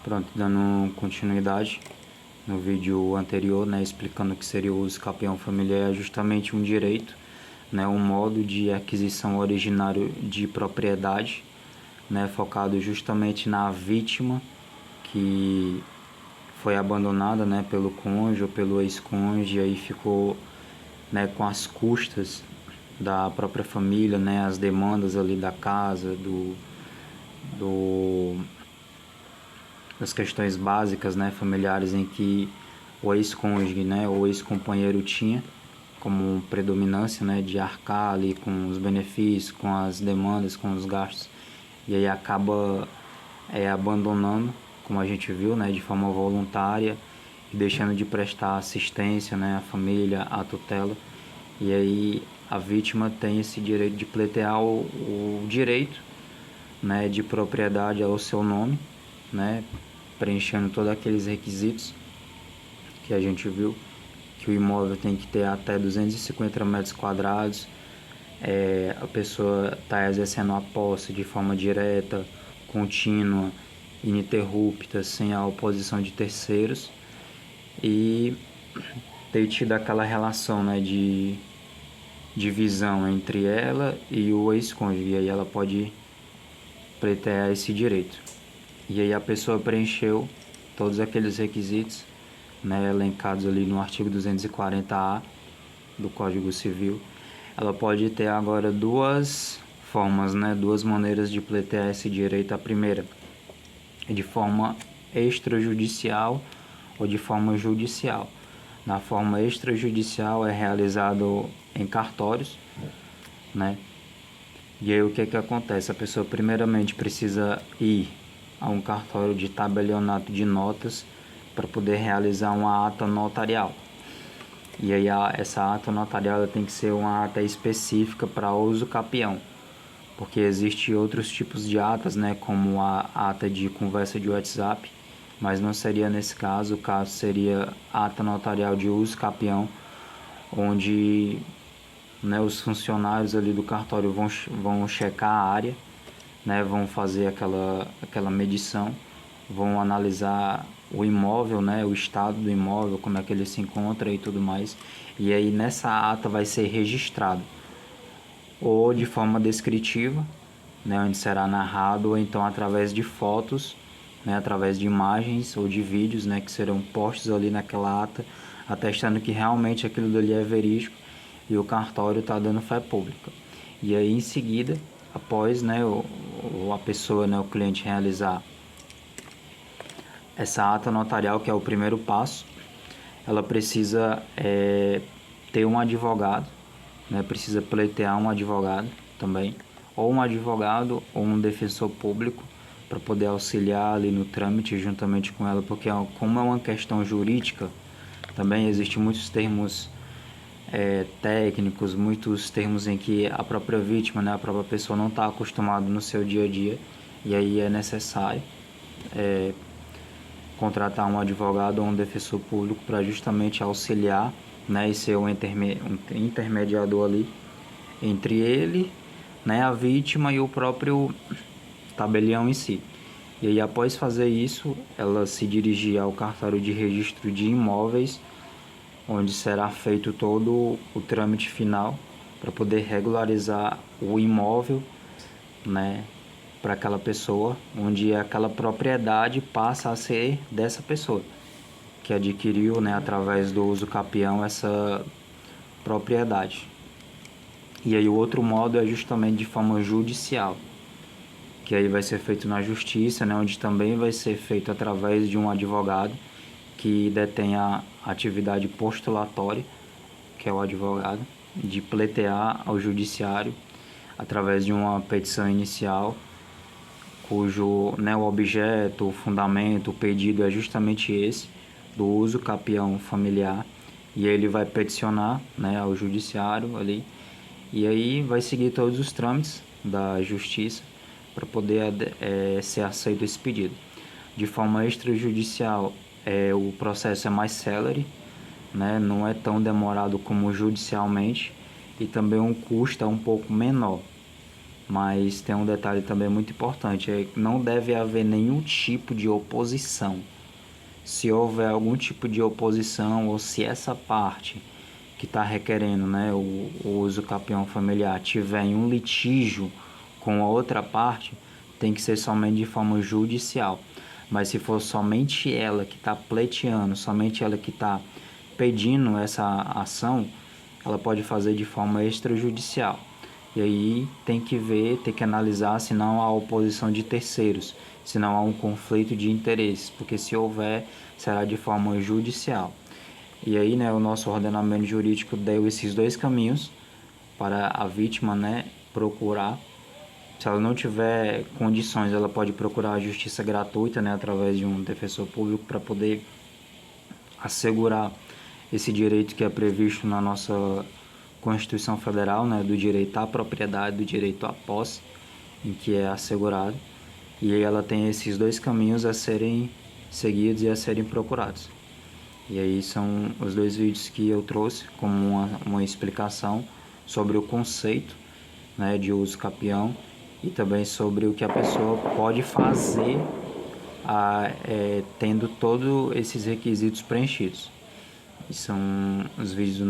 Pronto, dando continuidade no vídeo anterior, né, explicando o que seria o uso capião familiar, é justamente um direito, né, um modo de aquisição originário de propriedade, né, focado justamente na vítima que foi abandonada, né, pelo cônjuge ou pelo ex-cônjuge, e aí ficou, né, com as custas da própria família, né, as demandas ali da casa, do das questões básicas, né, familiares em que o ex-cônjuge, né, ou ex-companheiro tinha como predominância, né, de arcar ali com os benefícios, com as demandas, com os gastos, e aí acaba abandonando, como a gente viu, né, de forma voluntária e deixando de prestar assistência, né, à família, à tutela, e aí a vítima tem esse direito de pleitear o direito, né, de propriedade ao seu nome, né, preenchendo todos aqueles requisitos que a gente viu, que o imóvel tem que ter até 250 metros quadrados, a pessoa está exercendo a posse de forma direta, contínua, ininterrupta, sem a oposição de terceiros, e ter tido aquela relação, né, de divisão entre ela e o ex-cônjuge, e aí ela pode pleitear esse direito. E aí a pessoa preencheu todos aqueles requisitos, né, elencados ali no artigo 240A do Código Civil. Ela pode ter agora duas formas, né, duas maneiras de pleitear esse direito. A primeira é de forma extrajudicial ou de forma judicial. Na forma extrajudicial é realizado em cartórios, né? E aí o que acontece? A pessoa primeiramente precisa ir a um cartório de tabelionato de notas para poder realizar uma ata notarial. E aí essa ata notarial tem que ser uma ata específica para uso capião, porque existem outros tipos de atas, né, como a ata de conversa de WhatsApp, mas não seria nesse caso. O caso seria ata notarial de uso capião, onde, né, os funcionários ali do cartório vão checar a área, né, vão fazer aquela medição, vão analisar o imóvel, né, o estado do imóvel, como é que ele se encontra e tudo mais. E aí nessa ata vai ser registrado, ou de forma descritiva, né, onde será narrado, ou então através de fotos, né, através de imagens ou de vídeos, né, que serão postos ali naquela ata, atestando que realmente aquilo dali é verídico e o cartório está dando fé pública. E aí em seguida, após, né, a pessoa, né, o cliente realizar essa ata notarial, que é o primeiro passo, ela precisa ter um advogado, né, precisa pleitear um advogado também, ou um advogado ou um defensor público, para poder auxiliar ali no trâmite juntamente com ela, porque como é uma questão jurídica, também existem muitos termos técnicos, muitos termos em que a própria vítima, né, a própria pessoa não está acostumada no seu dia a dia, e aí é necessário contratar um advogado ou um defensor público para justamente auxiliar, né, e ser um intermediador ali entre ele, né, a vítima e o próprio tabelião em si. E aí, após fazer isso, ela se dirigir ao cartório de registro de imóveis, onde será feito todo o trâmite final para poder regularizar o imóvel, né, para aquela pessoa, onde aquela propriedade passa a ser dessa pessoa que adquiriu, né, através do uso capião, essa propriedade. E aí o outro modo é justamente de forma judicial, que aí vai ser feito na justiça, né, onde também vai ser feito através de um advogado que detém a atividade postulatória, que é o advogado, de pleitear ao judiciário através de uma petição inicial, cujo, né, o objeto, o fundamento, o pedido é justamente esse, do uso capião familiar, e ele vai peticionar, né, ao judiciário ali, e aí vai seguir todos os trâmites da justiça para poder ser aceito esse pedido. De forma extrajudicial, o processo é mais célere, né, não é tão demorado como judicialmente, e também o custo é um pouco menor. Mas tem um detalhe também muito importante, é que não deve haver nenhum tipo de oposição. Se houver algum tipo de oposição ou se essa parte que está requerendo, né, o uso capião familiar tiver em um litígio com a outra parte, tem que ser somente de forma judicial. Mas se for somente ela que está pleiteando, somente ela que está pedindo essa ação, ela pode fazer de forma extrajudicial. E aí tem que ver, tem que analisar se não há oposição de terceiros, se não há um conflito de interesses, porque se houver, será de forma judicial. E aí, né, o nosso ordenamento jurídico deu esses dois caminhos para a vítima, né, procurar. Se ela não tiver condições, ela pode procurar a justiça gratuita, né, através de um defensor público para poder assegurar esse direito que é previsto na nossa Constituição Federal, né, do direito à propriedade, do direito à posse, em que é assegurado. E aí ela tem esses dois caminhos a serem seguidos e a serem procurados. E aí são os dois vídeos que eu trouxe como uma explicação sobre o conceito, né, de uso capião e também sobre o que a pessoa pode fazer tendo todos esses requisitos preenchidos. E são os vídeos do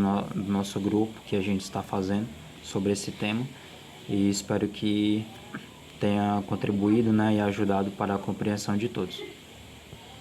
nosso grupo que a gente está fazendo sobre esse tema e espero que tenha contribuído, né, e ajudado para a compreensão de todos.